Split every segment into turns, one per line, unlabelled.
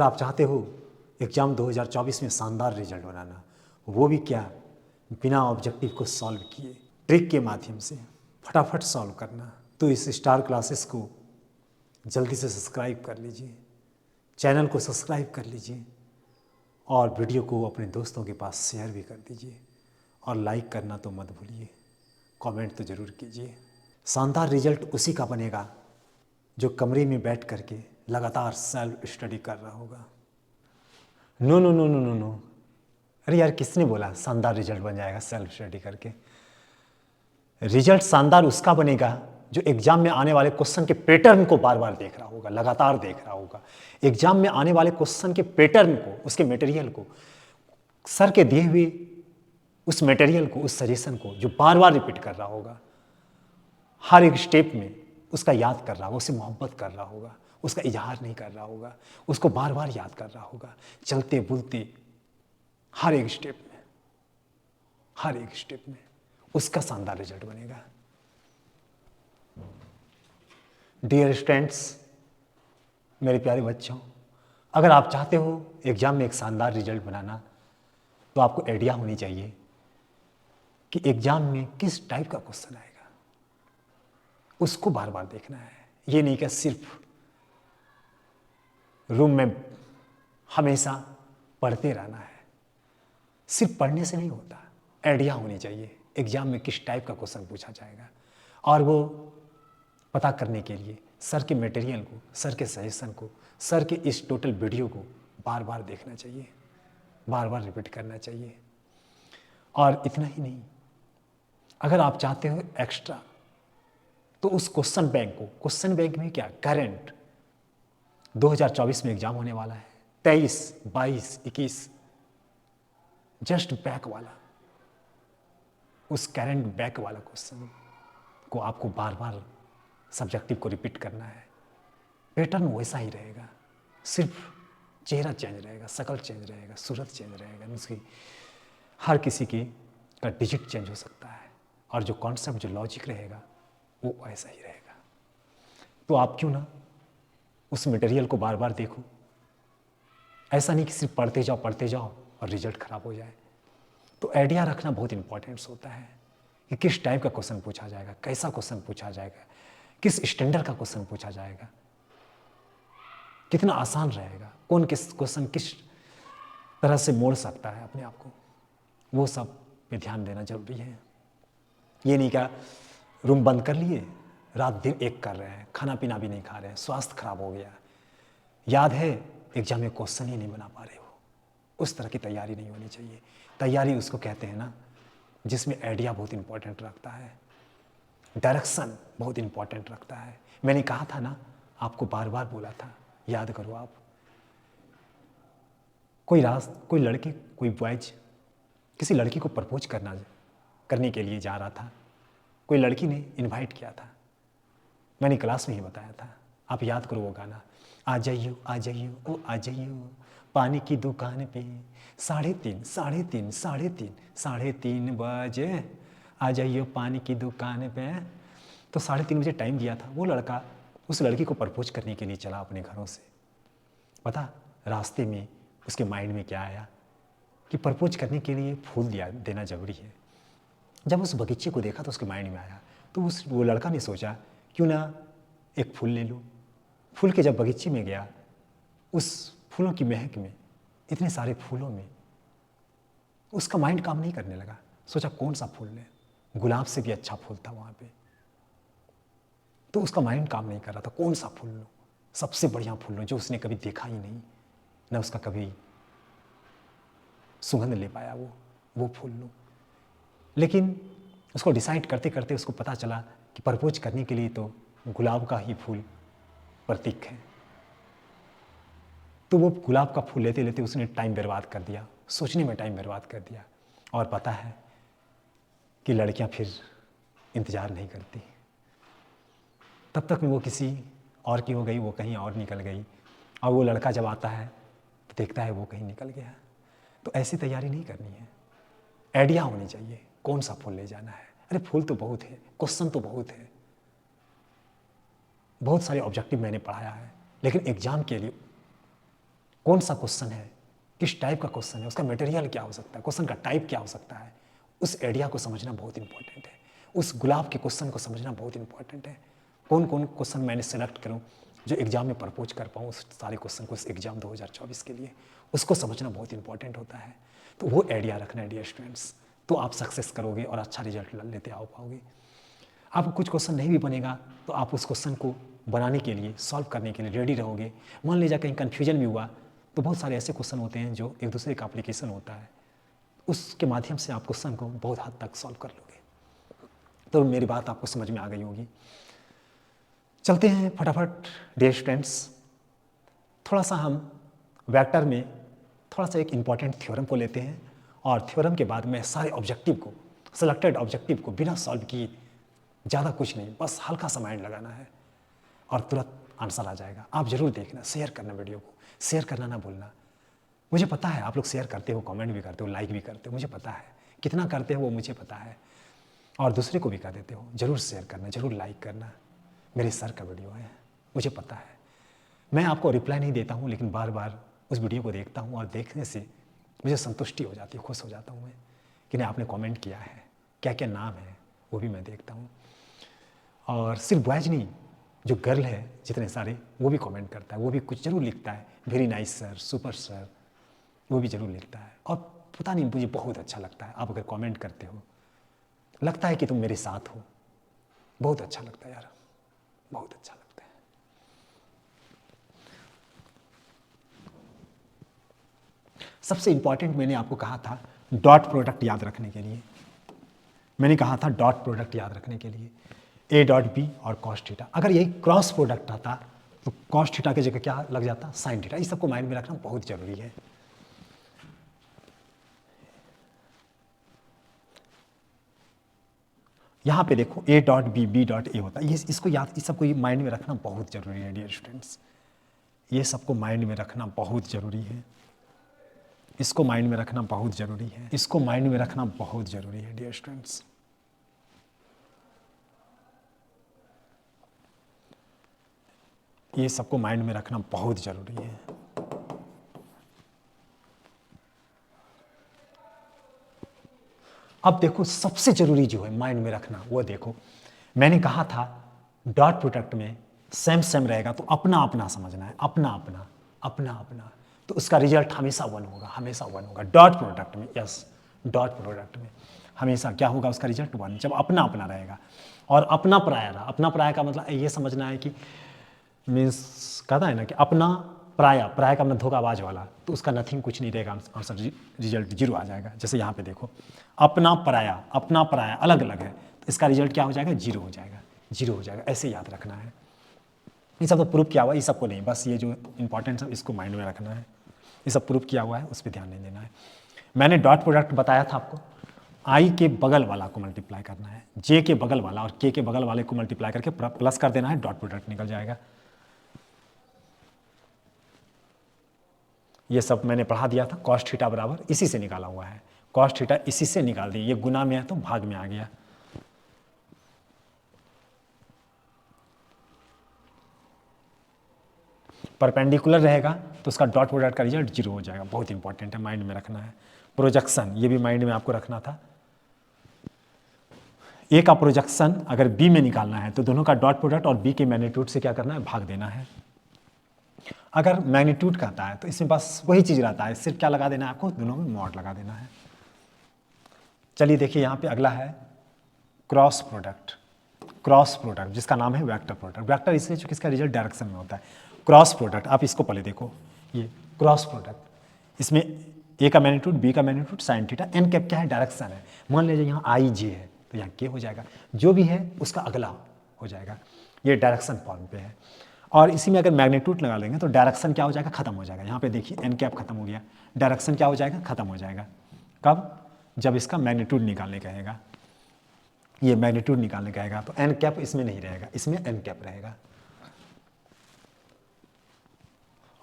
आप चाहते हो एग्ज़ाम 2024 में शानदार रिजल्ट बनाना, वो भी क्या, बिना ऑब्जेक्टिव को सॉल्व किए, ट्रिक के माध्यम से फटाफट सॉल्व करना, तो इस स्टार क्लासेस को जल्दी से सब्सक्राइब कर लीजिए, चैनल को सब्सक्राइब कर लीजिए और वीडियो को अपने दोस्तों के पास शेयर भी कर दीजिए और लाइक करना तो मत भूलिए, कमेंट तो ज़रूर कीजिए। शानदार रिजल्ट उसी का बनेगा जो कमरे में बैठ करके लगातार सेल्फ स्टडी कर रहा होगा। No no no no no no, अरे यार किसने बोला शानदार रिजल्ट बन जाएगा सेल्फ स्टडी करके? रिजल्ट शानदार उसका बनेगा जो एग्जाम में आने वाले क्वेश्चन के पैटर्न को बार बार देख रहा होगा, लगातार देख रहा होगा। एग्जाम में आने वाले क्वेश्चन के पैटर्न को, उसके मटेरियल को, सर के दिए हुए उस मटेरियल को, उस सजेशन को जो बार बार रिपीट कर रहा होगा, हर एक स्टेप में उसका याद कर रहा होगा, उससे मोहब्बत कर रहा होगा, उसका इजहार नहीं कर रहा होगा, उसको बार बार याद कर रहा होगा, चलते बुलते हर एक स्टेप में, हर एक स्टेप में उसका शानदार रिजल्ट बनेगा। डियर स्टूडेंट्स, मेरे प्यारे बच्चों, अगर आप चाहते हो एग्जाम में एक शानदार रिजल्ट बनाना, तो आपको आइडिया होनी चाहिए कि एग्जाम में किस टाइप का क्वेश्चन आएगा, उसको बार बार देखना है। ये नहीं कि सिर्फ रूम में हमेशा पढ़ते रहना है। सिर्फ पढ़ने से नहीं होता, आइडिया होनी चाहिए एग्जाम में किस टाइप का क्वेश्चन पूछा जाएगा, और वो पता करने के लिए सर के मटेरियल को, सर के सजेशन को, सर के इस टोटल वीडियो को बार बार देखना चाहिए, बार बार रिपीट करना चाहिए। और इतना ही नहीं, अगर आप चाहते हो एक्स्ट्रा, तो उस क्वेश्चन बैंक को, क्वेश्चन बैंक में क्या, करंट 2024 में एग्जाम होने वाला है, 23, 22, 21, जस्ट बैक वाला, उस करंट बैक वाला क्वेश्चन को आपको बार बार सब्जेक्टिव को रिपीट करना है। पैटर्न वैसा ही रहेगा, सिर्फ चेहरा चेंज रहेगा, शक्ल चेंज रहेगा, सूरत चेंज रहेगा, उसकी हर किसी की का डिजिट चेंज हो सकता है, और जो कॉन्सेप्ट, जो लॉजिक रहेगा वो ऐसा ही रहेगा। तो आप क्यों ना उस मटेरियल को बार बार देखो। ऐसा नहीं कि सिर्फ पढ़ते जाओ और रिजल्ट खराब हो जाए। तो आइडिया रखना बहुत इंपॉर्टेंट होता है कि किस टाइप का क्वेश्चन पूछा जाएगा, कैसा क्वेश्चन पूछा जाएगा, किस स्टैंडर्ड का क्वेश्चन पूछा जाएगा, कितना आसान रहेगा, कौन किस क्वेश्चन किस तरह से मोड़ सकता है अपने आप को, वो सब पे ध्यान देना जरूरी है। ये नहीं क्या रूम बंद कर लिए, रात दिन एक कर रहे हैं, खाना पीना भी नहीं खा रहे हैं, स्वास्थ्य खराब हो गया, याद है एग्जाम में क्वेश्चन ही नहीं बना पा रहे हो। उस तरह की तैयारी नहीं होनी चाहिए। तैयारी उसको कहते हैं ना जिसमें आइडिया बहुत इंपॉर्टेंट रखता है, डायरेक्शन बहुत इंपॉर्टेंट रखता है। मैंने कहा था ना, आपको बार बार बोला था, याद करो आप। कोई लड़की, कोई बॉयज किसी लड़की को प्रपोज करने के लिए जा रहा था, कोई लड़की ने इनवाइट किया था, मैंने क्लास में ही बताया था, आप याद करो वो गाना, आ जाइयो ओ आ जाइयो पानी की दुकान पे 3:30 बजे आ जाइयो पानी की दुकान पे। तो 3:30 बजे टाइम दिया था। वो लड़का उस लड़की को प्रपोज करने के लिए चला अपने घरों से। पता रास्ते में उसके माइंड में क्या आया कि प्रपोज करने के लिए फूल देना जरूरी है। जब उस बगीचे को देखा तो उसके माइंड में आया, तो वो लड़का ने सोचा क्यों ना एक फूल ले लूँ। फूल के जब बगीचे में गया, उस फूलों की महक में, इतने सारे फूलों में उसका माइंड काम नहीं करने लगा। सोचा कौन सा फूल ले, गुलाब से भी अच्छा फूल था वहाँ पे, तो उसका माइंड काम नहीं कर रहा था, कौन सा फूल लूँ, सबसे बढ़िया फूल लूँ जो उसने कभी देखा ही नहीं, ना उसका कभी सुगंध ले पाया वो फूल लूँ। लेकिन उसको डिसाइड करते करते उसको पता चला कि प्रपोज करने के लिए तो गुलाब का ही फूल प्रतीक है। तो वो गुलाब का फूल लेते लेते उसने टाइम बर्बाद कर दिया, सोचने में टाइम बर्बाद कर दिया। और पता है कि लड़कियां फिर इंतज़ार नहीं करती, तब तक में वो किसी और की हो गई, वो कहीं और निकल गई, और वो लड़का जब आता है तो देखता है वो कहीं निकल गया। तो ऐसी तैयारी नहीं करनी है, आइडिया होनी चाहिए कौन सा फूल ले जाना है। अरे फूल तो बहुत है, क्वेश्चन तो बहुत है, बहुत सारे ऑब्जेक्टिव मैंने पढ़ाया है, लेकिन एग्जाम के लिए कौन सा क्वेश्चन है, किस टाइप का क्वेश्चन है, उसका मटेरियल क्या हो सकता है, क्वेश्चन का टाइप क्या हो सकता है, उस आइडिया को समझना बहुत इंपॉर्टेंट है। उस गुलाब के क्वेश्चन को समझना बहुत इंपॉर्टेंट है। कौन कौन क्वेश्चन मैंने सेलेक्ट करूं जो एग्जाम में प्रपोज कर पाऊँ उस सारे क्वेश्चन को, उस एग्जाम 2024 के लिए, उसको समझना बहुत इंपॉर्टेंट होता है। तो वो आइडिया रखना है डियर स्टूडेंट्स, तो आप सक्सेस करोगे और अच्छा रिजल्ट लेते आ पाओगे। आपको कुछ क्वेश्चन नहीं भी बनेगा तो आप उस क्वेश्चन को बनाने के लिए, सॉल्व करने के लिए रेडी रहोगे। मान लीजिए कहीं कन्फ्यूजन भी हुआ तो बहुत सारे ऐसे क्वेश्चन होते हैं जो एक दूसरे का एप्लीकेशन होता है, उसके माध्यम से आप क्वेश्चन को बहुत हद तक सॉल्व कर लोगे। तो मेरी बात आपको समझ में आ गई होगी। चलते हैं फटाफट डियर स्टूडेंट्स, थोड़ा सा हम वेक्टर में थोड़ा सा एक इम्पॉर्टेंट थ्योरम को लेते हैं और थ्योरम के बाद में सारे ऑब्जेक्टिव को, सेलेक्टेड ऑब्जेक्टिव को बिना सॉल्व किए, ज़्यादा कुछ नहीं, बस हल्का सा माइंड लगाना है और तुरंत आंसर आ जाएगा। आप जरूर देखना, शेयर करना वीडियो को, शेयर करना ना भूलना। मुझे पता है आप लोग शेयर करते हो, कमेंट भी करते हो, लाइक भी करते हो, मुझे पता है कितना करते हो वो मुझे पता है, और दूसरे को भी कर देते हो। जरूर शेयर करना, जरूर लाइक करना। मेरे सर का वीडियो है, मुझे पता है। मैं आपको रिप्लाई नहीं देता हूँ, लेकिन बार बार उस वीडियो को देखता हूँ और देखने से मुझे संतुष्टि हो जाती है, खुश हो जाता हूँ मैं कि नहीं आपने कमेंट किया है, क्या क्या नाम है वो भी मैं देखता हूँ। और सिर्फ बॉयज नहीं, जो गर्ल है जितने सारे, वो भी कमेंट करता है, वो भी कुछ जरूर लिखता है, very nice sir, super sir, वो भी जरूर लिखता है। और पता नहीं मुझे बहुत अच्छा लगता है, आप अगर कमेंट करते हो लगता है कि तुम मेरे साथ हो, बहुत अच्छा लगता है यार, बहुत अच्छा लगता है। सबसे इंपॉर्टेंट मैंने आपको कहा था डॉट प्रोडक्ट याद रखने के लिए, मैंने कहा था डॉट प्रोडक्ट याद रखने के लिए ए डॉट बी और कॉस थीटा। अगर यही क्रॉस प्रोडक्ट आता तो कॉस थीटा की जगह क्या लग जाता, साइन थीटा। इस सबको माइंड में रखना बहुत जरूरी है। यहाँ पे देखो A dot B, B dot A होता है, ये इसको याद, इस सबको ये माइंड में रखना बहुत जरूरी है डियर स्टूडेंट्स, ये सबको माइंड में रखना बहुत जरूरी है, इसको माइंड में रखना बहुत जरूरी है, इसको माइंड में रखना बहुत जरूरी है डियर स्टूडेंट्स। ये सबको माइंड में रखना बहुत जरूरी है। अब देखो सबसे जरूरी जो है माइंड में रखना, वो देखो मैंने कहा था डॉट प्रोडक्ट में सेम सेम रहेगा तो अपना अपना समझना है, अपना अपना, अपना अपना, तो उसका रिजल्ट हमेशा वन होगा, हमेशा वन होगा डॉट प्रोडक्ट में। यस, डॉट प्रोडक्ट में हमेशा क्या होगा, उसका रिजल्ट वन, जब अपना अपना रहेगा। और अपना पराया रहा, अपना पराया का मतलब ये समझना है कि मीन्स कहता है ना कि अपना पराया, पराया का मतलब धोखाबाज वाला, तो उसका नथिंग कुछ नहीं रहेगा, आंसर रिजल्ट जीरो आ जाएगा। जैसे यहाँ पे देखो अपना पराया अलग अलग है, तो इसका रिजल्ट क्या हो जाएगा, जीरो हो जाएगा, जीरो हो जाएगा। ऐसे याद रखना है। ये सब तो प्रूफ किया हुआ है, ये सबको नहीं, बस ये जो इंपॉर्टेंट है इसको माइंड में रखना है। ये सब प्रूफ किया हुआ है, उस पर ध्यान नहीं देना है। मैंने डॉट प्रोडक्ट बताया था आपको, आई के बगल वाला को मल्टीप्लाई करना है, जे के बगल वाला और के बगल वाले को मल्टीप्लाई करके प्लस कर देना है, डॉट प्रोडक्ट निकल जाएगा। ये सब मैंने पढ़ा दिया था। कॉस थीटा बराबर इसी से निकाला हुआ है, कॉस थीटा इसी से निकाल दिए, ये गुना में है तो भाग में आ गया। परपेंडिकुलर रहेगा तो उसका डॉट प्रोडक्ट का रिजल्ट जीरो हो जाएगा, बहुत इंपॉर्टेंट है, माइंड में रखना है। प्रोजेक्शन, ये भी माइंड में आपको रखना था। ए का प्रोजेक्शन अगर बी में निकालना है तो दोनों का डॉट प्रोडक्ट और बी के मैग्नीट्यूड से क्या करना है, भाग देना है। अगर मैग्नीट्यूड कहता है तो इसमें बस वही चीज़ रहता है, सिर्फ क्या लगा देना है आपको, दोनों में मॉड लगा देना है। चलिए देखिए यहाँ पे अगला है क्रॉस प्रोडक्ट। क्रॉस प्रोडक्ट जिसका नाम है वेक्टर प्रोडक्ट, वेक्टर इसलिए चूंकि इसका रिजल्ट डायरेक्शन में होता है। क्रॉस प्रोडक्ट, आप इसको पहले देखो, ये क्रॉस प्रोडक्ट, इसमें ए का मैग्नीट्यूड, बी का magnitude, sine theta, N cap क्या है, डायरेक्शन है। मान लीजिए यहाँ आई जे है तो यहाँ के हो जाएगा, जो भी है उसका अगला हो जाएगा, ये डायरेक्शन फॉर्म पे है। और इसी में अगर मैग्नीट्यूड लगा लेंगे तो डायरेक्शन क्या हो जाएगा, खत्म हो जाएगा। यहाँ पे देखिए एन कैप खत्म हो गया, डायरेक्शन क्या हो जाएगा, खत्म हो जाएगा। कब, जब इसका मैग्नीट्यूड निकालने कहेगा, ये मैग्नीट्यूड निकालने कहेगा तो एन कैप इसमें नहीं रहेगा, इसमें एन कैप रहेगा।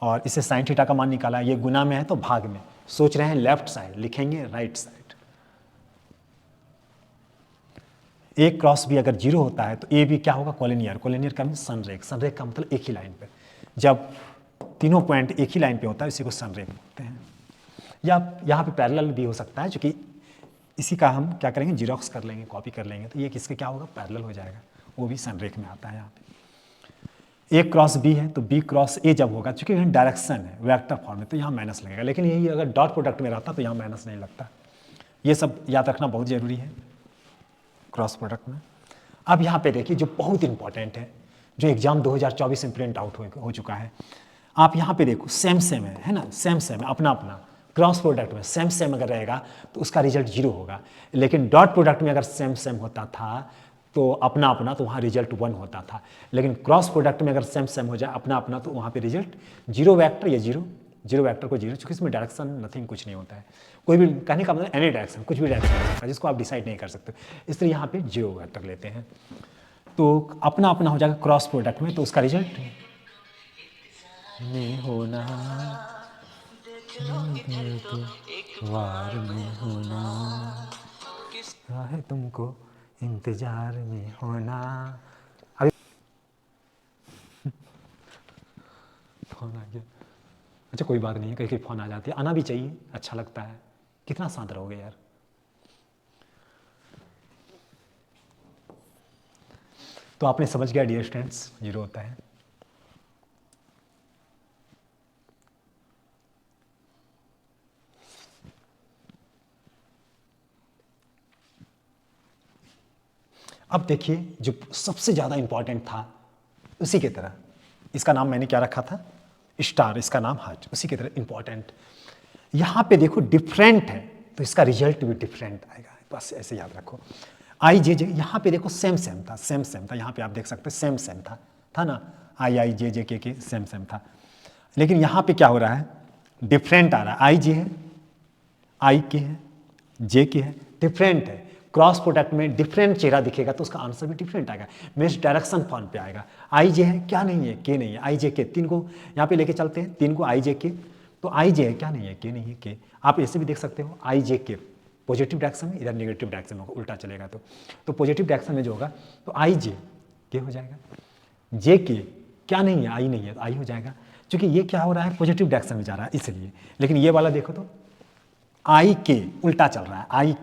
और इसे साइन थीटा का मान निकाला, ये गुना में है तो भाग में, सोच रहे हैं लेफ्ट साइड लिखेंगे, राइट साइड। ए क्रॉस बी अगर जीरो होता है तो ए बी क्या होगा, कोलिनियर, कोलिनियर का मीन सनरेख, सनरेख का मतलब एक ही लाइन पे। जब तीनों पॉइंट एक ही लाइन पे होता है, इसी को संरेख बोलते हैं। या यहाँ पे पैरेलल भी हो सकता है, क्योंकि इसी का हम क्या करेंगे, जीरोक्स कर लेंगे, कॉपी कर लेंगे, तो ये किसके क्या होगा, पैरेलल हो जाएगा, वो भी संरेख में आता है। यहाँ पे ए क्रॉस बी है तो बी क्रॉस ए जब होगा, चूंकि यहाँ डायरेक्शन है वेक्टर फॉर्म में, तो यहाँ माइनस लगेगा, लेकिन यही अगर डॉट प्रोडक्ट में रहता तो यहाँ माइनस नहीं लगता। ये सब याद रखना बहुत ज़रूरी है क्रॉस प्रोडक्ट में। अब यहाँ पे देखिए जो बहुत इंपॉर्टेंट है, जो एग्जाम 2024 में प्रिंट आउट हो चुका है, आप यहाँ पे देखो सेम सेम है ना, सेम सेम है, अपना अपना। क्रॉस प्रोडक्ट में सेम सेम अगर रहेगा तो उसका रिजल्ट 0 होगा, लेकिन डॉट प्रोडक्ट में अगर सेम सेम होता था तो अपना अपना, तो वहाँ रिजल्ट 1 होता था। लेकिन क्रॉस प्रोडक्ट में अगर सेम सेम हो जाए अपना अपना, तो वहाँ पे रिजल्ट 0 वेक्टर या 0 वेक्टर को 0, क्योंकि इसमें डायरेक्शन नथिंग कुछ नहीं होता है, कोई भी, कहने का मतलब एनी डायरेक्शन, कुछ भी डायरेक्शन हो सकता है जिसको आप डिसाइड नहीं कर सकते, इसलिए यहाँ पे 0 वेक्टर लेते हैं। तो अपना अपना हो जाएगा क्रॉस प्रोडक्ट में, तो उसका रिजल्ट में होना, वार में होना है, तुमको इंतजार में होना। अभी फोन आ गया, अच्छा कोई बात नहीं है, कहीं कहीं फोन आ जाती है, आना भी चाहिए, अच्छा लगता है, कितना शांत रहोगे यार। तो आपने समझ गया डियर स्टूडेंट्स, 0 होता है। अब देखिए जो सबसे ज़्यादा इंपॉर्टेंट था, उसी की तरह, इसका नाम मैंने क्या रखा था, स्टार, इसका नाम हार्ट, उसी की तरह इंपॉर्टेंट। यहाँ पे देखो डिफरेंट है, तो इसका रिजल्ट भी डिफरेंट आएगा, बस ऐसे याद रखो। आई जे जे, यहाँ पे देखो सेम सेम था, सेम सेम था, यहाँ पे आप देख सकते हैं सेम सेम था ना, आई आई जे जे के सेम सेम था। लेकिन यहाँ पे क्या हो रहा है, डिफरेंट आ रहा है, आई जे है, आई के है, जे के है, डिफरेंट है। क्रॉस प्रोडक्ट में डिफरेंट चेहरा दिखेगा तो उसका आंसर भी डिफरेंट आएगा, मीन्स डायरेक्शन फॉर्म पे आएगा। आई जे है, क्या नहीं है, के नहीं है, आई जे के, 3 को यहाँ पे लेके चलते हैं, 3 को आई जे के, तो आई जे है, क्या नहीं है, के नहीं है, के। आप ऐसे भी देख सकते हो, आई जे के पॉजिटिव डायरेक्शन में, इधर नेगेटिव डायरेक्शन होगा, उल्टा चलेगा तो पॉजिटिव डायरेक्शन में जो होगा तो आई जे के हो जाएगा, जे के क्या नहीं है, आई नहीं है, तो आई हो जाएगा, क्योंकि ये क्या हो रहा है, पॉजिटिव डायरेक्शन में जा रहा है इसलिए। लेकिन ये वाला देखो तो आई के उल्टा चल रहा है, आई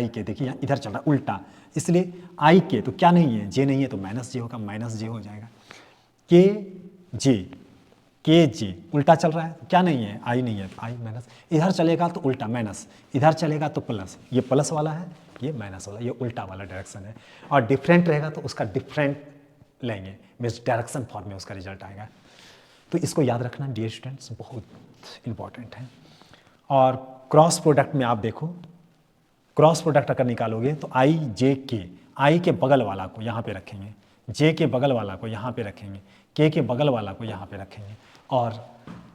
के देखिए यहाँ इधर चल रहा है उल्टा, इसलिए आई के तो क्या नहीं है, जे नहीं है, तो माइनस जे होगा, माइनस जे हो जाएगा। के जे उल्टा चल रहा है, क्या नहीं है, आई नहीं है, तो आई माइनस, इधर चलेगा तो उल्टा माइनस, इधर चलेगा तो प्लस, ये प्लस वाला है, ये माइनस वाला, ये उल्टा वाला डायरेक्शन है। और डिफरेंट रहेगा तो उसका डिफरेंट लेंगे, मीन्स डायरेक्शन फॉर्म में उसका रिजल्ट आएगा। तो इसको याद रखना डियर स्टूडेंट्स, बहुत इंपॉर्टेंट है। और क्रॉस प्रोडक्ट में आप देखो, क्रॉस प्रोडक्ट अगर निकालोगे तो आई जे के, आई के बगल वाला को यहाँ पे रखेंगे, जे के बगल वाला को यहाँ पे रखेंगे, के बगल वाला को यहाँ पे रखेंगे, और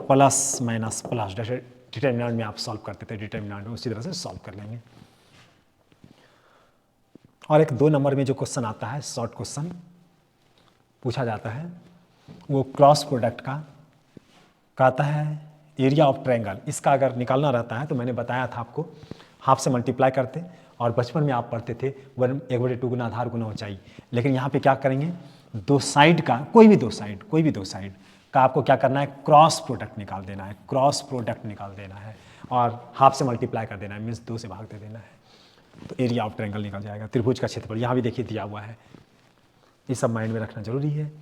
प्लस माइनस प्लस, जैसे डिटर्मिनेंट में आप सॉल्व करते थे, डिटर्मिनेंट में उसी तरह से सॉल्व कर लेंगे। और एक 2 नंबर में जो क्वेश्चन आता है, शॉर्ट क्वेश्चन पूछा जाता है, वो क्रॉस प्रोडक्ट का आता है एरिया ऑफ ट्रायंगल। इसका अगर निकालना रहता है तो मैंने बताया था आपको, हाफ से मल्टीप्लाई करते, और बचपन में आप पढ़ते थे 1/2 गुना आधार गुना ऊंचाई। लेकिन यहाँ पे क्या करेंगे, 2 साइड का, कोई भी दो साइड का आपको क्या करना है, क्रॉस प्रोडक्ट निकाल देना है, क्रॉस प्रोडक्ट निकाल देना है, और हाफ से मल्टीप्लाई कर देना है, मीन्स 2 से भाग दे देना है, तो एरिया ऑफ ट्रायंगल निकल जाएगा। त्रिभुज का क्षेत्रफल यहाँ भी देखिए दिया हुआ है, ये सब माइंड में रखना जरूरी है।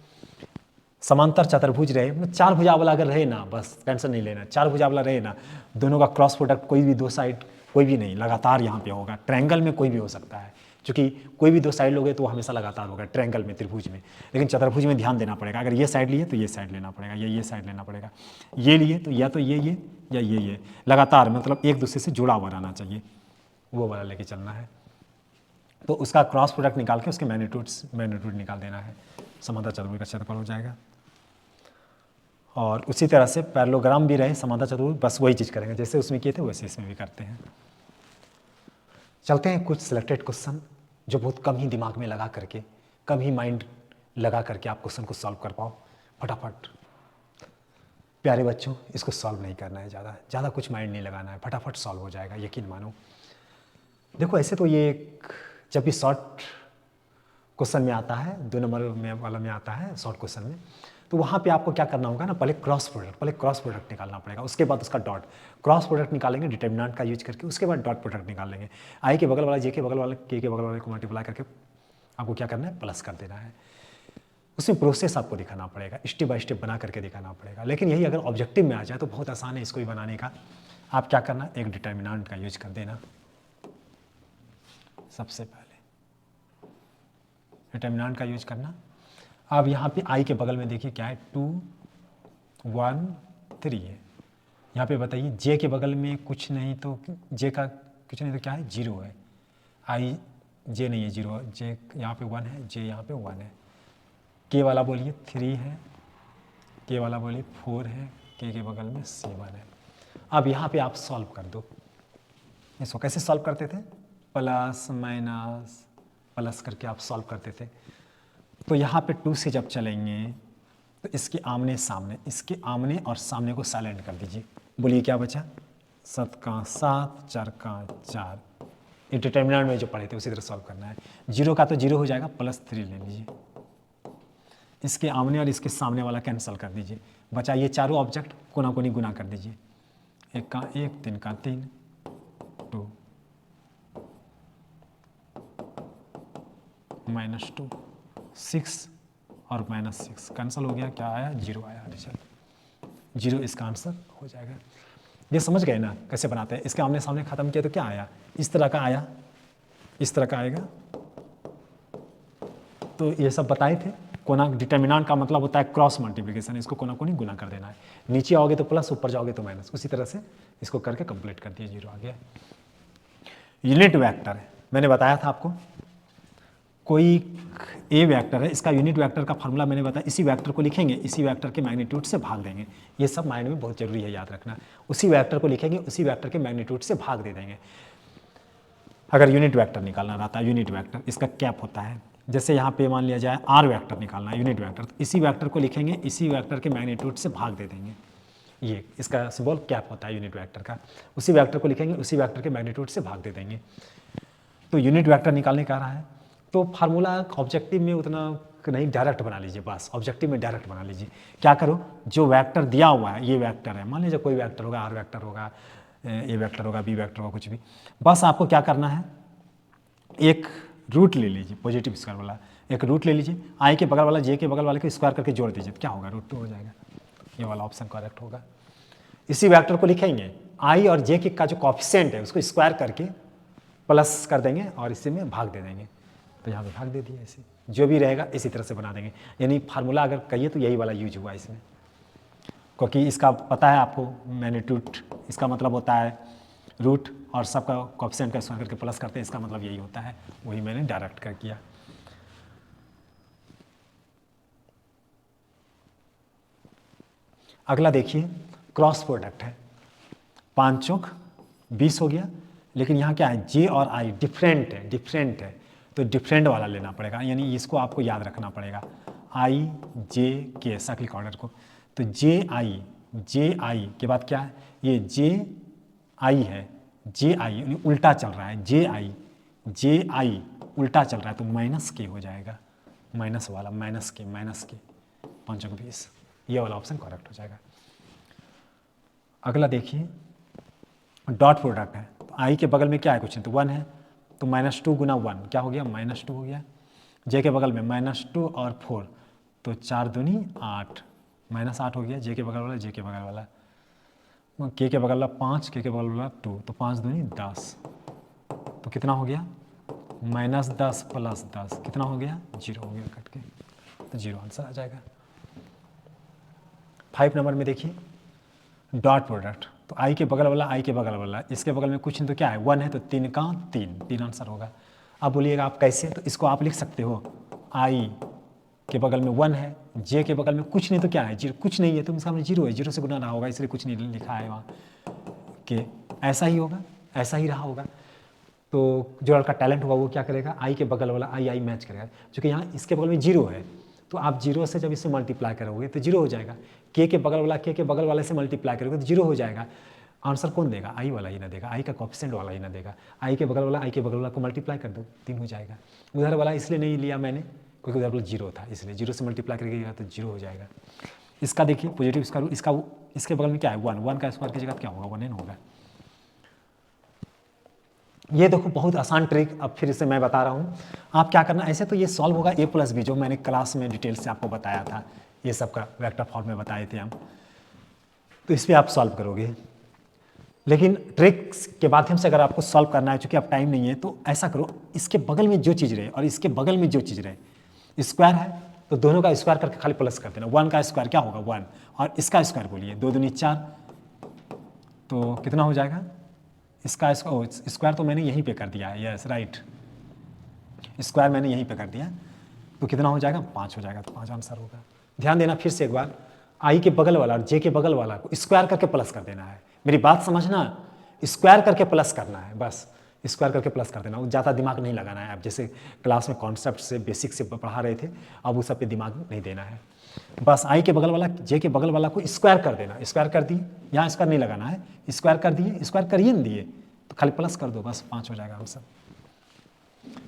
समांतर चतुर्भुज रहे, मतलब 4 भुजा वाला अगर रहे ना, बस टेंशन नहीं लेना, 4 भुजा वाला रहे ना, दोनों का क्रॉस प्रोडक्ट कोई भी 2 साइड, कोई भी नहीं, लगातार यहाँ पे होगा। ट्रायंगल में कोई भी हो सकता है, क्योंकि कोई भी 2 साइड लोगे तो वो हमेशा लगातार होगा ट्रायंगल में, त्रिभुज में। लेकिन चतुर्भुज में ध्यान देना पड़ेगा, अगर ये साइड लिए तो ये साइड लेना पड़ेगा, ये साइड लेना पड़ेगा, ये लिए तो या तो ये या ये लगातार, मतलब एक दूसरे से जुड़ा हुआ रहना चाहिए, वो वाला लेके चलना है। तो उसका क्रॉस प्रोडक्ट निकाल के उसके मैग्नीट्यूड निकाल देना है, समांतर चतुर्भुज का क्षेत्रफल हो जाएगा। और उसी तरह से पैरेललोग्राम भी रहे समांतर चतुर्भुज, बस वही चीज़ करेंगे जैसे उसमें किए थे वैसे इसमें भी करते हैं। चलते हैं कुछ सिलेक्टेड क्वेश्चन जो बहुत कम ही दिमाग में लगा करके, कम ही माइंड लगा करके आप क्वेश्चन को सॉल्व कर पाओ फटाफट। प्यारे बच्चों, इसको सॉल्व नहीं करना है, ज़्यादा कुछ माइंड नहीं लगाना है, फटाफट सॉल्व हो जाएगा, यकीन मानो। देखो ऐसे तो ये जब भी शॉर्ट क्वेश्चन में आता है, 2 नंबर में वाला में आता है शॉर्ट क्वेश्चन में, तो वहाँ पे आपको क्या करना होगा ना, पहले क्रॉस प्रोडक्ट निकालना पड़ेगा, उसके बाद उसका डॉट। क्रॉस प्रोडक्ट निकालेंगे डिटर्मिनेंट का यूज करके, उसके बाद डॉट प्रोडक्ट निकाल लेंगे। आई के बगल वाला जे के बगल वाले के बगल वाले को मल्टीप्लाई करके आपको क्या करना है, प्लस कर देना है। उसमें प्रोसेस आपको दिखाना पड़ेगा, स्टेप बाय स्टेप बना करके दिखाना पड़ेगा। लेकिन यही अगर ऑब्जेक्टिव में आ जाए तो बहुत आसान है इसको भी बनाने का। आप क्या करना, एक डिटर्मिनेंट का यूज कर देना सबसे पहले, डिटर्मिनेंट का यूज करना। अब यहाँ पे आई के बगल में देखिए क्या है, 2 1 3 है। यहाँ पे बताइए जे के बगल में कुछ नहीं तो जे का कुछ नहीं तो क्या है, 0 है। आई जे नहीं है, 0 है। जे यहाँ पे 1 है, जे यहाँ पे 1 है। के वाला बोलिए 3 है, के वाला बोलिए 4 है, के बगल में 7 है। अब यहाँ पे आप सॉल्व कर दो। इसको कैसे सॉल्व करते थे, प्लस माइनस प्लस करके आप सॉल्व करते थे। तो यहाँ पे 2 से जब चलेंगे तो इसके आमने सामने, इसके आमने और सामने को साइलेंट कर दीजिए। बोलिए क्या बचा, 7 का 7, 4 का 4। ये डिटर्मिनेंट में जो पढ़े थे उसी तरह सॉल्व करना है। 0 का तो 0 हो जाएगा, +3 ले लीजिए। इसके आमने और इसके सामने वाला कैंसिल कर दीजिए, बचा ये चारों ऑब्जेक्ट कोना कोनी गुना कर दीजिए। 1 का 1, 3 का 3, 2 -2 6 और -6 कैंसिल हो गया, क्या आया, 0 आया। रिजल्ट 0 इसका आंसर हो जाएगा। ये समझ गए ना कैसे बनाते हैं। इसके आमने सामने खत्म किया तो क्या आया, इस तरह का आया, इस तरह का आएगा। तो ये सब बताए थे। कोना डिटर्मिनेंट का मतलब होता है क्रॉस मल्टीप्लिकेशन, इसको कोना कोनी गुना कर देना है। नीचे आओगे तो प्लस, ऊपर जाओगे तो माइनस, उसी तरह से इसको करके कंप्लीट कर दिए, 0 आ गया। यूनिट वेक्टर है, मैंने बताया था आपको, कोई ए वेक्टर है, इसका यूनिट वेक्टर का फार्मूला मैंने बताया, इसी वेक्टर को लिखेंगे, इसी वेक्टर के मैग्नीट्यूड से भाग देंगे। ये सब माइंड में बहुत जरूरी है याद रखना। उसी वेक्टर को लिखेंगे, उसी वेक्टर के मैग्नीट्यूड से भाग दे देंगे। अगर यूनिट वेक्टर निकालना रहता है, यूनिट वेक्टर इसका कैप होता है। जैसे यहाँ पे मान लिया जाए आर वेक्टर निकालना है, यूनिट वेक्टर, तो इसी वेक्टर को लिखेंगे, इसी वेक्टर के मैग्नीट्यूड से भाग दे देंगे। ये इसका सिंबल कैप होता है यूनिट वेक्टर का। उसी वेक्टर को लिखेंगे, उसी वेक्टर के मैग्नीट्यूड से भाग दे देंगे। तो यूनिट वेक्टर निकालने का रहा है तो फार्मूला ऑब्जेक्टिव में उतना नहीं, डायरेक्ट बना लीजिए, बस ऑब्जेक्टिव में डायरेक्ट बना लीजिए। क्या करो, जो वेक्टर दिया हुआ है, ये वेक्टर है, मान लीजिए कोई वेक्टर होगा, आर वेक्टर होगा, ए वेक्टर होगा, बी वेक्टर होगा, कुछ भी, बस आपको क्या करना है, एक रूट ले लीजिए, पॉजिटिव स्क्वायर वाला एक रूट ले लीजिए, आई के बगल वाला जे के बगल वाले को स्क्वायर करके जोड़ दीजिए, तो क्या होगा, √2 हो जाएगा। ये वाला ऑप्शन करेक्ट होगा। इसी वेक्टर को लिखेंगे, आई और जे के का जो कॉफिशिएंट है उसको स्क्वायर करके प्लस कर देंगे और इसी में भाग दे देंगे, तो यहाँ पे भाग दे दिया। ऐसे जो भी रहेगा इसी तरह से बना देंगे। यानी फार्मूला अगर कहिए तो यही वाला यूज हुआ इसमें, क्योंकि इसका पता है आपको मैग्नीट्यूड, इसका मतलब होता है रूट और सबका कॉफिशिएंट का स्क्वायर करके प्लस करते हैं, इसका मतलब यही होता है। वही मैंने डायरेक्ट कर किया। अगला देखिए, क्रॉस प्रोडक्ट है, 5 चौक 20 हो गया, लेकिन यहाँ क्या है, जे और आई डिफरेंट है, तो डिफरेंट वाला लेना पड़ेगा। यानी इसको आपको याद रखना पड़ेगा, आई जे के साइक्लिक ऑर्डर को। तो जे आई के बाद क्या है, ये जे आई है, जे आई उल्टा चल रहा है, जे आई उल्टा चल रहा है, तो माइनस के हो जाएगा, माइनस वाला, माइनस के 5 चौक 20, ये वाला ऑप्शन करेक्ट हो जाएगा। अगला देखिए, डॉट प्रोडक्ट है, तो आई के बगल में क्या है, कुछ नहीं तो 1 है, तो -2 गुना 1 क्या हो गया, -2 हो गया। जे के बगल में -2 और 4, तो 4 दूनी 8, -8 हो गया। जे के बगल वाला, जे के बगल वाला, के बगल वाला 5, के बगल वाला 2, तो 5 दूनी 10, तो कितना हो गया, -10 + 10 कितना हो गया, 0 हो गया कट के, तो 0 आंसर आ जाएगा। 5 नंबर में देखिए, डॉट प्रोडक्ट, तो आई के बगल वाला, आई के बगल वाला, इसके बगल में कुछ नहीं तो क्या है, 1 है, तो 3 का 3 आंसर होगा। अब बोलिएगा आप कैसे, तो इसको आप लिख सकते हो, आई के बगल में 1 है, जे के बगल में कुछ नहीं तो क्या है, 0, कुछ नहीं है, तो सामने 0 है, 0 से गुना रहा होगा, इसलिए कुछ नहीं लिखा है वहाँ के, ऐसा ही होगा, ऐसा ही रहा होगा। तो जो लड़का टैलेंट होगा वो क्या करेगा, आई के बगल वाला आई मैच करेगा, क्योंकि यहाँ इसके बगल में 0 है, तो आप 0 से जब इससे मल्टीप्लाई करोगे तो 0 हो जाएगा। के बगल वाला के बगल वाले से मल्टीप्लाई करोगे तो 0 हो जाएगा। आंसर कौन देगा, आई वाला ही ना देगा, आई का कॉफिशिएंट वाला ही ना देगा। आई के बगल वाला को मल्टीप्लाई कर दो, 3 हो जाएगा। उधर वाला इसलिए नहीं लिया मैंने क्योंकि उधर पर जीरो था, इसलिए जीरो से मल्टीप्लाई करिएगा तो जीरो हो जाएगा। इसका देखिए पॉजिटिव स्क्वायर रूट, इसका इसके बगल में क्या है 1, 1 का स्क्वायर की जगह क्या होगा 1n होगा। ये देखो बहुत आसान ट्रिक, अब फिर से मैं बता रहा हूँ। आप क्या करना, ऐसे तो ये सॉल्व होगा a प्लस बी, जो मैंने क्लास में डिटेल से आपको बताया था, ये सब का वेक्टर फॉर्म में बताए थे हम, तो इस पर आप सॉल्व करोगे। लेकिन ट्रिक्स के माध्यम से अगर आपको सॉल्व करना है, चूँकि अब टाइम नहीं है, तो ऐसा करो, इसके बगल में जो चीज़ रहे और इसके बगल में जो चीज़ रहे, स्क्वायर है तो दोनों का स्क्वायर करके खाली प्लस कर देना। 1 का स्क्वायर क्या होगा 1, और इसका स्क्वायर बोलिए 2 दूनी 4, तो कितना हो जाएगा इसका स्क्वायर तो मैंने यहीं पे कर दिया है, यस राइट, स्क्वायर मैंने यहीं पे कर दिया, तो कितना हो जाएगा 5 हो जाएगा, तो 5 आंसर होगा। ध्यान देना फिर से एक बार, आई के बगल वाला और जे के बगल वाला को स्क्वायर करके प्लस कर देना है, मेरी बात समझना, स्क्वायर करके प्लस करना है, बस स्क्वायर करके प्लस कर देना, वो ज़्यादा दिमाग नहीं लगाना है। अब जैसे क्लास में कॉन्सेप्ट से बेसिक से पढ़ा रहे थे, अब वो सब पे दिमाग नहीं देना है, बस आई के बगल वाला जे के बगल वाला को स्क्वायर कर देना, स्क्वायर कर दिए, यहाँ स्क्वायर नहीं लगाना है, स्क्वायर कर दिए, स्क्वायर करिए नहीं दिए तो खाली प्लस कर दो, बस 5 हो जाएगा आंसर।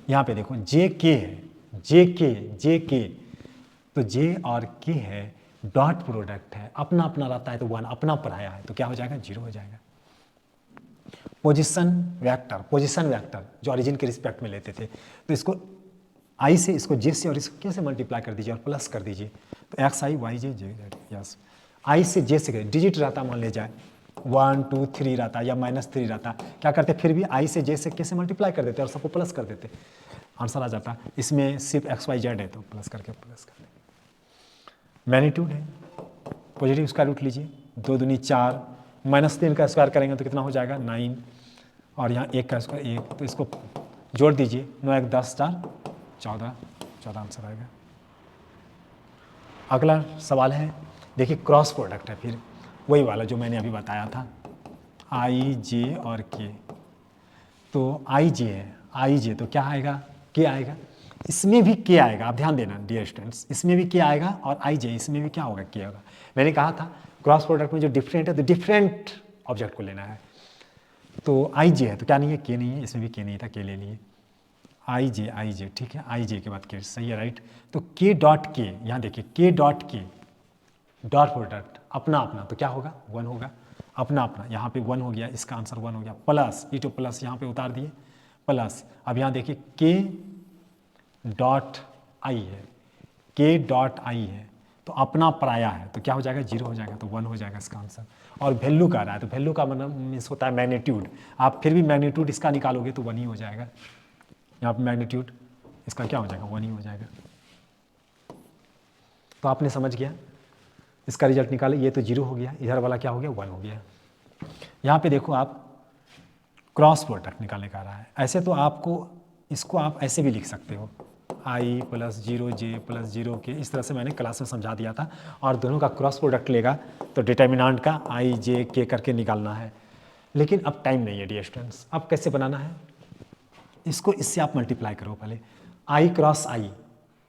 यहाँ पे देखो जे के है, जे के तो जे और के है, डॉट प्रोडक्ट है, अपना अपना रहता है तो 1 अपना पराया है, तो क्या हो जाएगा 0 हो जाएगा। पोजीशन वेक्टर जो ओरिजिन के रिस्पेक्ट में लेते थे, तो इसको आई से, इसको जे से और इसको के से मल्टीप्लाई कर दीजिए और प्लस कर दीजिए, तो X I Y J Z, yes I से जे से डिजिट रहता, मान ले जाए 1 2 3 रहता या -3 रहता, क्या करते फिर भी आई से जे से के से मल्टीप्लाई कर देते और सबको प्लस कर देते, आंसर आ जाता। इसमें सिर्फ एक्स वाई जेड है तो प्लस करके प्लस कर देंगे। मैग्नीट्यूड है, पॉजिटिव स्क्वायर रूट लीजिए, 2 दूनी 4, -3 का स्क्वायर करेंगे तो कितना हो जाएगा 9, और यहाँ 1 का स्क्वायर 1, तो इसको जोड़ दीजिए, 9 1 10 4 14 आंसर आएगा। अगला सवाल है, देखिए क्रॉस प्रोडक्ट है, फिर वही वाला जो मैंने अभी बताया था, आई जे और के, तो आई जे है, आई जे तो क्या आएगा के आएगा, इसमें भी के आएगा, आप ध्यान देना डियर स्टूडेंट्स, इसमें भी के आएगा और आई जे इसमें भी क्या होगा के होगा। मैंने कहा था क्रॉस प्रोडक्ट में जो डिफरेंट है तो डिफरेंट ऑब्जेक्ट को लेना है, तो आई जे है तो क्या नहीं है के नहीं है, इसमें भी के नहीं था, के ले लिए, आई जे ठीक है, आई जे के बाद के सही है राइट, तो के डॉट के, यहाँ देखिए के डॉट के डॉट प्रोडक्ट अपना अपना तो क्या होगा 1 होगा, अपना अपना यहाँ पे 1 हो गया, इसका आंसर 1 हो गया, प्लस ई टू प्लस यहाँ पे उतार दिए प्लस, अब यहाँ देखिए के डॉट आई है, के डॉट आई है तो अपना पराया है तो क्या हो जाएगा 0 हो जाएगा, तो 1 हो जाएगा इसका आंसर। और वैल्यू का रहा है तो वैल्यू का मतलब मीन्स होता है मैग्नीट्यूड, आप फिर भी मैग्नीट्यूड इसका निकालोगे तो 1 ही हो जाएगा, यहाँ पे मैग्नीट्यूड इसका क्या हो जाएगा 1 ही हो जाएगा। तो आपने समझ गया, इसका रिजल्ट निकाले, ये तो 0 हो गया, इधर वाला क्या हो गया 1 हो गया। यहाँ पे देखो आप क्रॉस प्रोडक्ट निकालने का रहा है, ऐसे तो आपको इसको आप ऐसे भी लिख सकते हो, आई प्लस 0 जे प्लस 0 के, इस तरह से मैंने क्लास में समझा दिया था, और दोनों का क्रॉस प्रोडक्ट लेगा तो डिटर्मिनेंट का आई जे के करके निकालना है। लेकिन अब टाइम नहीं है डियर स्टूडेंट्स, अब कैसे बनाना है, इसको इससे आप मल्टीप्लाई करो पहले, आई क्रॉस आई,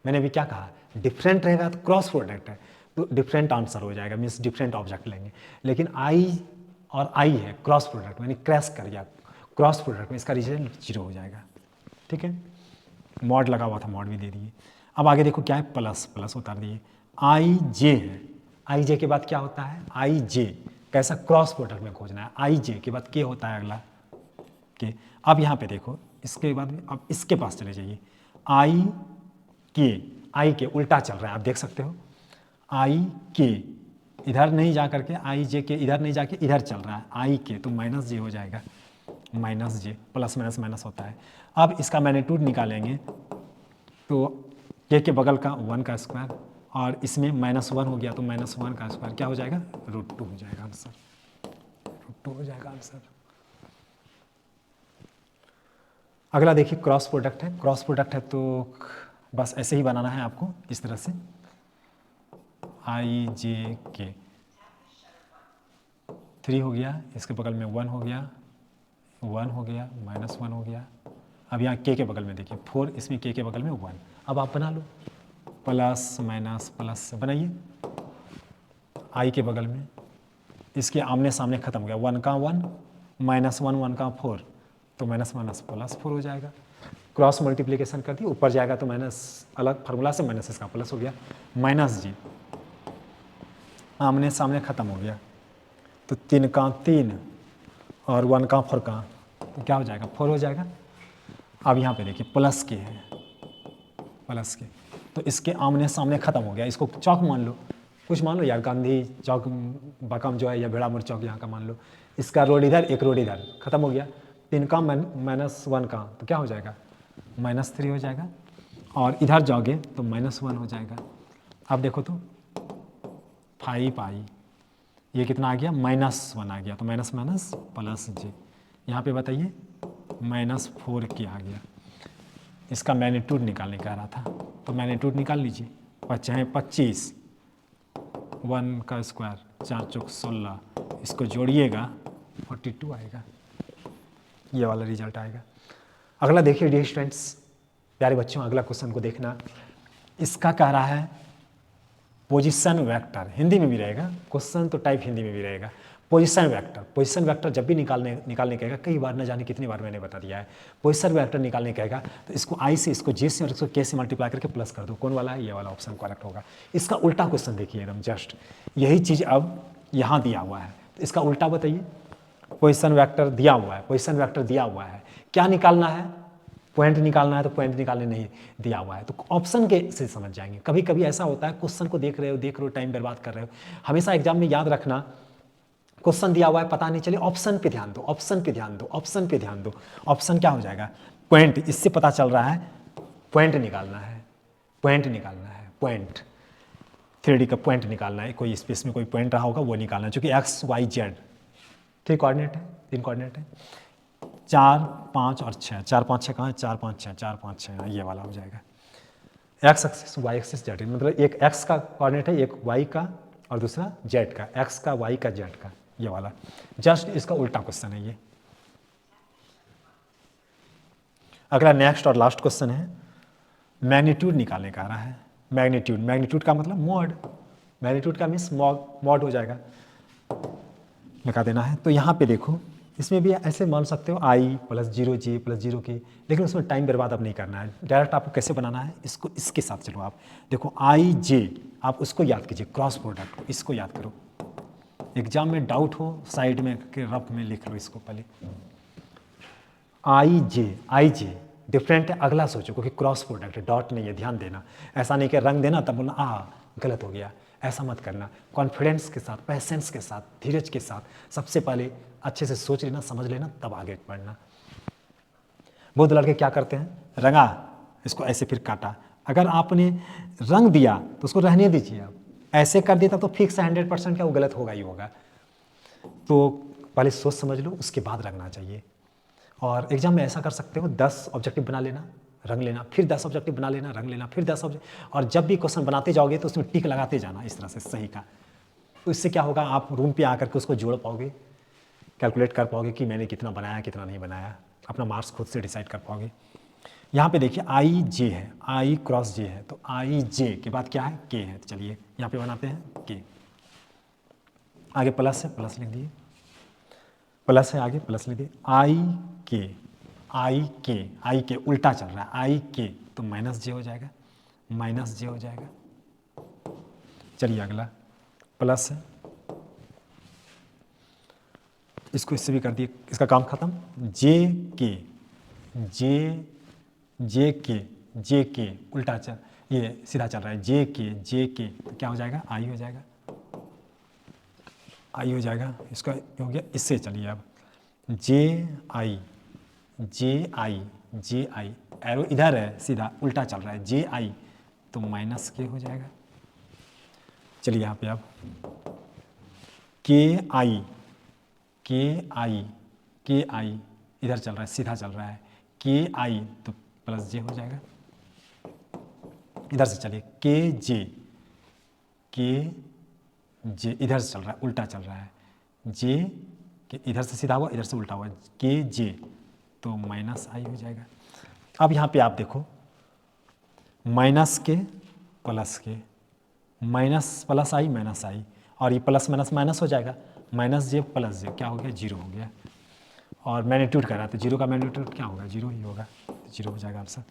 मैंने अभी क्या कहा डिफरेंट रहेगा तो क्रॉस प्रोडक्ट है तो डिफरेंट आंसर हो जाएगा, मीन्स डिफरेंट ऑब्जेक्ट लेंगे। लेकिन आई और आई है क्रॉस प्रोडक्ट, मैंने क्रैश कर दिया क्रॉस प्रोडक्ट में, इसका रिजल्ट 0 हो जाएगा, ठीक है। मॉड लगा हुआ था, मॉड भी दे दिए। अब आगे देखो क्या है, प्लस प्लस उतार दिए, आई जे है, आई जे के बाद क्या होता है आई जे, कैसा क्रॉस प्रोडक्ट में खोजना है, आई जे के बाद के होता है अगला के। अब यहाँ पे देखो इसके बाद अब इसके पास चले जाइए, आई के उल्टा चल रहा है, आप देख सकते हो, आई के इधर नहीं जा करके आई जे के इधर नहीं जाके इधर चल रहा है, आई के तो माइनस जे हो जाएगा, माइनस जे, प्लस माइनस माइनस होता है। अब इसका मैग्नीट्यूड निकालेंगे तो के बगल का 1 का स्क्वायर, और इसमें -1 हो गया तो -1 का स्क्वायर क्या हो जाएगा √2 हो जाएगा आंसर, √2 हो जाएगा आंसर। अगला देखिए क्रॉस प्रोडक्ट है, क्रॉस प्रोडक्ट है तो बस ऐसे ही बनाना है आपको, इस तरह से आई जे के 3 हो गया, इसके बगल में 1 हो गया, 1 हो गया, -1 हो गया। अब यहाँ के बगल में देखिए 4, इसमें के बगल में 1। अब आप बना लो, प्लस माइनस प्लस बनाइए, आई के बगल में, इसके आमने सामने खत्म हो गया, 1 का 1 -1 1 का 4 तो माइनस माइनस प्लस 4 हो जाएगा। क्रॉस मल्टीप्लिकेशन कर दी, ऊपर जाएगा तो माइनस, अलग फार्मूला से माइनस इसका प्लस हो गया, माइनस जी, आमने सामने खत्म हो गया, तो 3 का 3 और 1 का 4 का, तो क्या हो जाएगा 4 हो जाएगा। अब यहाँ पे देखिए प्लस के है, प्लस के, तो इसके आमने सामने खत्म हो गया, इसको चौक मान लो, कुछ मान लो यार, गांधी चौक बकम जो है या भेड़ामुड़ चौक यहाँ का मान लो, इसका रोड इधर एक रोड इधर, खत्म हो गया, 3 का माइनस 1 का, तो क्या हो जाएगा -3 हो जाएगा, और इधर जाओगे तो -1 हो जाएगा। अब देखो तो 5 आई, ये कितना आ गया -1 आ गया, तो माइनस माइनस प्लस जी, यहाँ पे बताइए -4 के आ गया। इसका मैग्नीट्यूड निकालने कह रहा था, तो मैग्नीट्यूड निकाल लीजिए, 25, 1 का स्क्वायर 4 चौक 16, इसको जोड़िएगा 42 आएगा, ये वाला रिजल्ट आएगा। अगला देखिए डियर स्टूडेंट्स, प्यारे बच्चों, अगला क्वेश्चन को देखना, इसका कह रहा है पोजीशन वेक्टर, हिंदी में भी रहेगा क्वेश्चन, तो टाइप हिंदी में भी रहेगा। पोजीशन वेक्टर जब भी निकालने कहेगा, कई बार न जाने कितनी बार मैंने बता दिया है, पोजीशन वेक्टर निकालने कहेगा तो इसको आई से, इसको जे से और इसको के से मल्टीप्लाई करके प्लस कर दो, कौन वाला है, ये वाला ऑप्शन करेक्ट होगा। इसका उल्टा क्वेश्चन देखिए, एकदम जस्ट यही चीज़ अब यहाँ दिया हुआ है, तो इसका उल्टा बताइए। पोजीशन वेक्टर दिया हुआ है, पोजीशन वेक्टर दिया हुआ है, क्या निकालना है, पॉइंट निकालना है, तो पॉइंट निकालने नहीं दिया हुआ है, तो ऑप्शन के से समझ जाएंगे। कभी कभी ऐसा होता है, क्वेश्चन को देख रहे हो टाइम बर्बाद कर रहे हो, हमेशा एग्जाम में याद रखना, क्वेश्चन दिया हुआ है पता नहीं चले, ऑप्शन पे ध्यान दो, ऑप्शन पे ध्यान दो, ऑप्शन पे ध्यान दो। ऑप्शन क्या हो जाएगा, पॉइंट, इससे पता चल रहा है पॉइंट निकालना है, पॉइंट निकालना है, पॉइंट 3D का पॉइंट निकालना है, कोई स्पेस में कोई पॉइंट रहा होगा वो निकालना है, क्योंकि एक्स वाई जेड 3 कोऑर्डिनेट है, 3 कोऑर्डिनेट है, 4 5 और 6, 4 5 6 कहाँ है, 4 5 6, 4 5 6, ये वाला हो जाएगा। X axis Y axis Z, मतलब एक एक्स का कोऑर्डिनेट है, एक वाई का और दूसरा जेड का, एक्स का वाई का जेड का, ये वाला जस्ट इसका उल्टा क्वेश्चन है ये। अगला नेक्स्ट और लास्ट क्वेश्चन है, मैग्नीट्यूड निकालने का रहा है। मैग्नीट्यूड का मतलब मॉड, मैग्नीट्यूड का मीन्स मॉड हो जाएगा, लगा देना है। तो यहाँ पे देखो, इसमें भी ऐसे मान सकते हो I + 0 J + 0 K, लेकिन उसमें टाइम बर्बाद अब नहीं करना है, डायरेक्ट आपको कैसे बनाना है, इसको इसके साथ चलो आप देखो, I J आप उसको याद कीजिए, क्रॉस प्रोडक्ट इसको याद करो, एग्जाम में डाउट हो साइड में के रफ में लिख लो इसको पहले। I J डिफरेंट है, अगला सोचो, क्योंकि क्रॉस प्रोडक्ट है, डॉट नहीं है, ध्यान देना, ऐसा नहीं कि रंग देना तब बोलना गलत हो गया, ऐसा मत करना। कॉन्फिडेंस के साथ, पैसेंस के साथ, धीरज के साथ सबसे पहले अच्छे से सोच लेना, समझ लेना, तब आगे बढ़ना। बहुत लड़के क्या करते हैं, रंगा इसको ऐसे फिर काटा, अगर आपने रंग दिया तो उसको रहने दीजिए, आप ऐसे कर देता तो फिक्स 100% क्या वो गलत होगा ही होगा। तो पहले सोच समझ लो, उसके बाद रंगना चाहिए। और एग्जाम में ऐसा कर सकते हो, 10 ऑब्जेक्टिव बना लेना, रंग लेना, फिर 10 ऑब्जेक्टिव बना लेना, रंग लेना, फिर 10 ऑब्जेक्टिव, और जब भी क्वेश्चन बनाते जाओगे तो उसमें टिक लगाते जाना इस तरह से सही का। तो इससे क्या होगा, आप रूम पे आकर के उसको जोड़ पाओगे, कैलकुलेट कर पाओगे कि मैंने कितना बनाया कितना नहीं बनाया, अपना मार्क्स खुद से डिसाइड कर पाओगे। यहाँ पे देखिए I J है, I क्रॉस J है, तो I J के बाद क्या है, K है, तो चलिए यहाँ पे बनाते हैं K, आगे प्लस है, प्लस लिख दिए, प्लस है, आगे प्लस लिख दिए, I K उल्टा चल रहा है, I K तो -J हो जाएगा, -J हो जाएगा। चलिए अगला प्लस है, इसको इससे भी कर दिए, इसका काम खत्म। J K उल्टा चल, ये सीधा चल रहा है, J K तो क्या हो जाएगा, I हो जाएगा, I हो जाएगा, इसका हो गया। इससे चलिए अब J I एरो इधर है, सीधा उल्टा चल रहा है, J I तो -K हो जाएगा। चलिए यहाँ पे अब K I इधर चल रहा है, सीधा चल रहा है, K I तो +J हो जाएगा। इधर से चलिए K J इधर से चल रहा है, उल्टा चल रहा है, J के इधर से सीधा हुआ, इधर से उल्टा हुआ, K J तो -I हो जाएगा। अब यहाँ पे आप देखो, -K +K, +I -I, और ये प्लस माइनस माइनस हो जाएगा, -J +J क्या हो गया, 0 हो गया। और मैग्नीट्यूड कर रहा है, तो जीरो का मैग्नीट्यूड क्या होगा, जीरो ही होगा, जीरो हो जाएगा आंसर।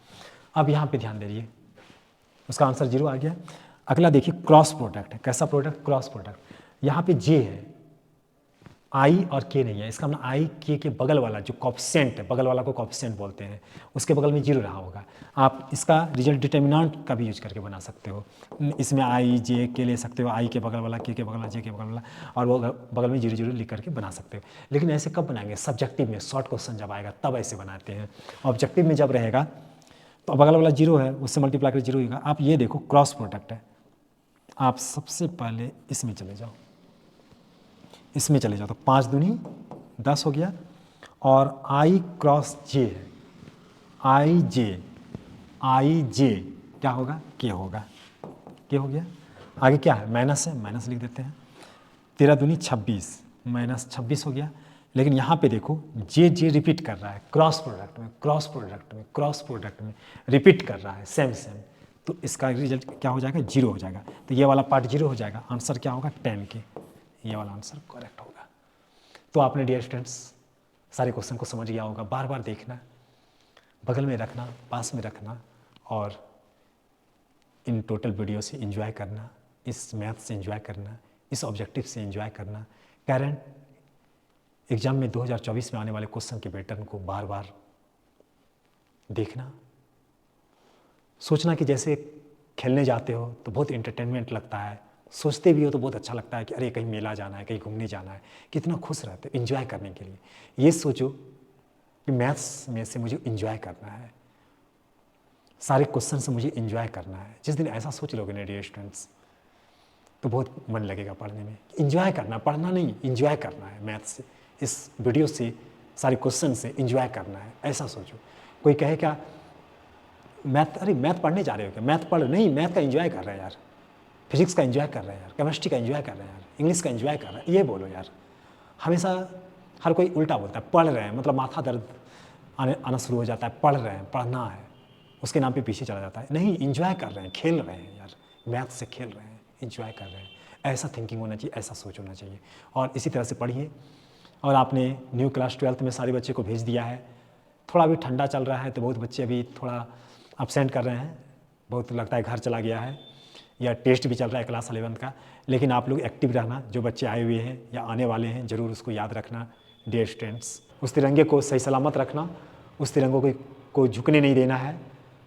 अब यहाँ पे ध्यान दीजिए, उसका आंसर जीरो आ गया। अगला देखिए क्रॉस प्रोडक्ट है। कैसा प्रोडक्ट, क्रॉस प्रोडक्ट। यहाँ पे जे है, आई और के नहीं है, इसका मतलब आई के बगल वाला जो कॉफिशिएंट है, बगल वाला को कॉफिशिएंट बोलते हैं, उसके बगल में जीरो रहा होगा। आप इसका रिजल्ट डिटर्मिनेंट का भी यूज करके बना सकते हो। इसमें आई जे के ले सकते हो, आई के बगल वाला, के बगल वाला, जे के बगल वाला, और वो बगल में जीरो जीरो लिख करके बना सकते हो। लेकिन ऐसे कब बनाएंगे, सब्जेक्टिव में, शॉर्ट क्वेश्चन जब आएगा तब ऐसे बनाते हैं। ऑब्जेक्टिव में जब रहेगा तो बगल वाला जीरो है, उससे मल्टीप्लाई कर जीरो होगा। आप ये देखो क्रॉस प्रोडक्ट है, आप सबसे पहले इसमें चले जाओ, इसमें चले जाओ, तो 5 दूनी 10 हो गया, और आई क्रॉस जे है, आई जे क्या होगा, के होगा, के हो गया। आगे क्या है, माइनस है, माइनस लिख देते हैं। 13 दूनी 26, माइनस 26 हो गया। लेकिन यहाँ पे देखो जे रिपीट कर रहा है, क्रॉस प्रोडक्ट में, क्रॉस प्रोडक्ट में, क्रॉस प्रोडक्ट में रिपीट कर रहा है, सेम सेम, तो इसका रिजल्ट क्या हो जाएगा, जीरो हो जाएगा। तो ये वाला पार्ट जीरो हो जाएगा, आंसर क्या होगा 10 के, ये वाला आंसर करेक्ट होगा। तो आपने डियर स्टूडेंट्स सारे क्वेश्चन को समझ गया होगा। बार बार देखना, बगल में रखना, पास में रखना, और इन टोटल वीडियो से एंजॉय करना, इस मैथ से एंजॉय करना, इस ऑब्जेक्टिव से एंजॉय करना। करंट एग्जाम में 2024 में आने वाले क्वेश्चन के पैटर्न को बार बार देखना, सोचना कि जैसे खेलने जाते हो तो बहुत एंटरटेनमेंट लगता है, सोचते भी हो तो बहुत अच्छा लगता है कि अरे कहीं मेला जाना है, कहीं घूमने जाना है, कितना खुश रहते हो एंजॉय करने के लिए। ये सोचो कि मैथ्स में से मुझे एंजॉय करना है, सारे क्वेश्चन से मुझे एंजॉय करना है। जिस दिन ऐसा सोच लोगे ना डियर स्टूडेंट्स, तो बहुत मन लगेगा पढ़ने में। एंजॉय करना, पढ़ना नहीं, एंजॉय करना है मैथ से, इस वीडियो से, सारे क्वेश्चन से एंजॉय करना है, ऐसा सोचो। कोई कहे क्या मैथ, अरे मैथ पढ़ने जा रहे हो क्या, मैथ पढ़, नहीं, मैथ का एंजॉय कर रहे हैं यार, फिजिक्स का एंजॉय कर रहे हैं यार, केमिस्ट्री का एंजॉय कर रहे हैं यार, इंग्लिश का एंजॉय कर रहे हैं, ये बोलो यार। हमेशा हर कोई उल्टा बोलता है, पढ़ रहे हैं मतलब माथा दर्द आना शुरू हो जाता है, पढ़ रहे हैं, पढ़ना है, उसके नाम पे पीछे चला जाता है। नहीं, एंजॉय कर रहे हैं, खेल रहे हैं यार, मैथ से खेल रहे हैं, एंजॉय कर रहे हैं, ऐसा थिंकिंग होना चाहिए, ऐसा सोच होना चाहिए। और इसी तरह से पढ़िए। और आपने न्यू क्लास 12th में सारे बच्चे को भेज दिया है। थोड़ा अभी ठंडा चल रहा है तो बहुत बच्चे अभी थोड़ा अपसेंट कर रहे हैं, बहुत लगता है घर चला गया है, या टेस्ट भी चल रहा है क्लास 11th का। लेकिन आप लोग एक्टिव रहना, जो बच्चे आए हुए हैं या आने वाले हैं ज़रूर उसको याद रखना डियर स्टूडेंट्स। उस तिरंगे को सही सलामत रखना, उस तिरंगों को झुकने नहीं देना है,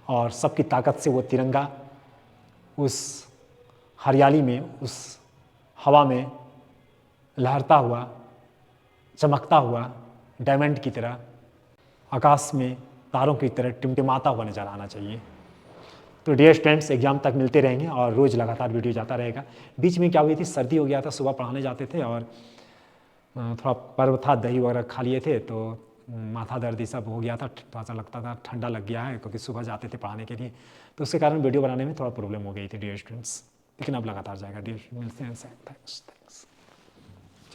और सबकी ताकत से वो तिरंगा उस हरियाली में, उस हवा में लहरता हुआ, चमकता हुआ डायमंड की तरह, आकाश में तारों की तरह टिमटिमाता हुआ नजर आना चाहिए। तो डियर स्टूडेंट्स एग्जाम तक मिलते रहेंगे और रोज़ लगातार वीडियो जाता रहेगा। बीच में क्या हुई थी, सर्दी हो गया था, सुबह पढ़ाने जाते थे और थोड़ा पर्व था, दही वगैरह खा लिए थे, तो माथा दर्द ये सब हो गया था, थोड़ा सा लगता था ठंडा लग गया है, क्योंकि सुबह जाते थे पढ़ाने के लिए, तो उसके कारण वीडियो बनाने में थोड़ा प्रॉब्लम हो गई थी डियर स्टूडेंट्स। लेकिन अब लगातार जाएगा डियर, मिलते हैं, थैंक्स।